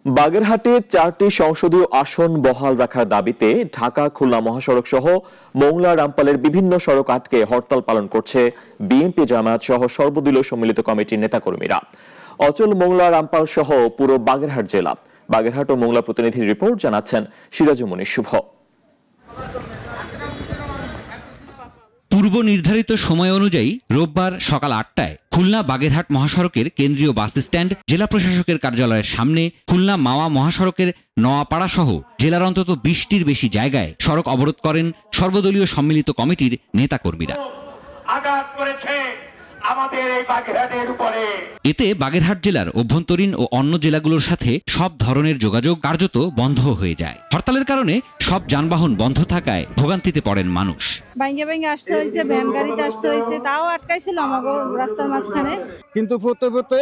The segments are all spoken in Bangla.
বাগেরহাটে 4টি সংসদীয় আসন বহাল রাখার দাবিতে ঢাকা খুলনা মহাসড়ক সহ মোংলা রামপালের বিভিন্ন সড়ক আটকে হরতাল পালন করছে বিএনপি জামায়াত সহ সর্বদলীয় সম্মিলিত কমিটির নেতাকর্মীরা। অচল মোংলা রামপাল সহ পুরো বাগেরহাট জেলা। বাগেরহাট ও মোংলা প্রতিনিধির রিপোর্ট জানাচ্ছেন সিরাজুমনির শুভ। পূর্ব নির্ধারিত সময় অনুযায়ী রোববার সকাল 8টায় খুলনা বাগেরহাট মহাসড়কের কেন্দ্রীয় বাস স্ট্যান্ড, জেলা প্রশাসকের কার্যালয়ের সামনে, খুলনা মাওয়া মহাসড়কের নোয়াপাড়া সহ জেলার অন্তত 20টির বেশি জায়গায় সড়ক অবরোধ করেন সর্বদলীয় সম্মিলিত কমিটির নেতাকর্মীরা। এতে বাগেরহাট জেলার অভ্যন্তরীণ ও অন্য জেলাগুলোর সাথে সব ধরনের যোগাযোগ কার্যত বন্ধ হয়ে যায়। হরতালের কারণে সব যানবাহন বন্ধ থাকায় ভোগান্তিতে পড়েন মানুষ। বাইঙ্গে আসতে হয়েছে, ভ্যান গাড়িতে আসতে হয়েছে, তাও আটকাইছিল আমাকে রাস্তার মাঝখানে। কিন্তু পথে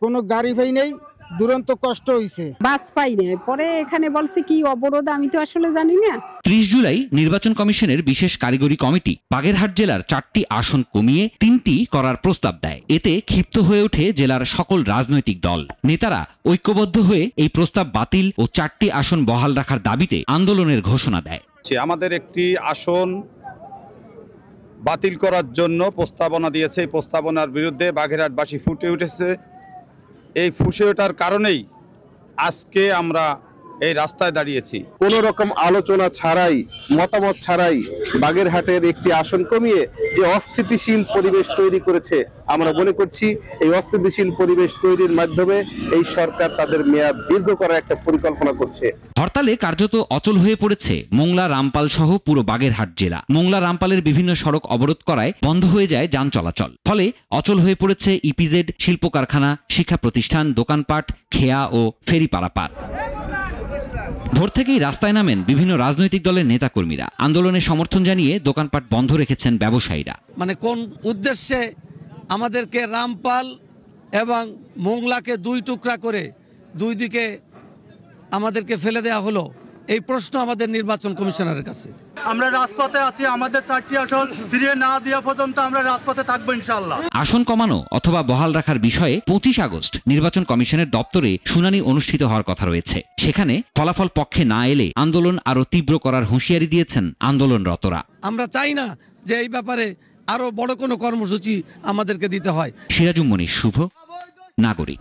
কোনো গাড়ি পাই নেই, দুরন্ত কষ্ট হয়েছে, বাস পাই না। পরে এখানে বলছে কি অবরোধ, আমি তো আসলে জানি না। 30 জুলাই নির্বাচন কমিশনের বিশেষ কারিগরি কমিটি বাগেরহাট জেলার 4টি আসন কমিয়ে 3টি করার প্রস্তাব দেয়। এতে ক্ষিপ্ত হয়ে ওঠে জেলার সকল রাজনৈতিক দল। নেতারা ঐক্যবদ্ধ হয়ে এই প্রস্তাব বাতিল ও 4টি আসন বহাল রাখার দাবিতে আন্দোলনের ঘোষণা দেয়। আমাদের একটি আসন বাতিল করার জন্য প্রস্তাবনা দিয়েছে। এই প্রস্তাবনার বিরুদ্ধে বাগেরহাটবাসী ফুটে উঠেছে। এই ফুসে ওঠার কারণেই আজকে আমরা এই রাস্তায় দাঁড়িয়েছি। কোনো রকম আলোচনা ছাড়াই, মতামত ছাড়াই বাগেরহাটের একটি আসন কমিয়ে যে অস্থিতিশীল পরিবেশ তৈরি করেছে, আমরা মনে করছি এই অস্থিতিশীল পরিবেশ তৈরির মাধ্যমে এই সরকার তাদের মেয়াদ দীর্ঘ করার একটা পরিকল্পনা করছে। হরতালে কার্যত অচল হয়ে পড়েছে মোংলা রামপাল সহ পুরো বাগেরহাট জেলা। মোংলা রামপালের বিভিন্ন সড়ক অবরোধ করায় বন্ধ হয়ে যায় যান চলাচল। ফলে অচল হয়ে পড়েছে ইপিজেড, শিল্প কারখানা, শিক্ষা প্রতিষ্ঠান, দোকানপাট, খেয়া ও ফেরি পারাপার। ভোর থেকেই রাস্তায় নামেন বিভিন্ন রাজনৈতিক দলের নেতাকর্মীরা। আন্দোলনে সমর্থন জানিয়ে দোকানপাট বন্ধ রেখেছেন ব্যবসায়ীরা। কোন উদ্দেশ্যে আমাদেরকে রামপাল এবং মোংলাকে 2 টুকরা করে 2 দিকে আমাদেরকে ফেলে দেওয়া হলো, এই প্রশ্ন আমাদের নির্বাচন কমিশনারের কাছে। আমরা রাজপথে আছি, আমাদের 4টি আসন ফিরিয়ে না দেওয়া পর্যন্ত আমরা রাজপথে থাকবো ইনশাআল্লাহ। আসন কমানো অথবা বহাল রাখার বিষয়ে 25 আগস্ট নির্বাচন কমিশনের দপ্তরে শুনানি অনুষ্ঠিত হওয়ার কথা রয়েছে। সেখানে ফলাফল পক্ষে না এলে আন্দোলন আরো তীব্র করার হুঁশিয়ারি দিয়েছেন আন্দোলনরতরা। আমরা চাই না যে এই ব্যাপারে আরো বড় কোনো কর্মসূচি আমাদেরকে দিতে হয়। সিরাজুমনির শুভ, নাগরিক।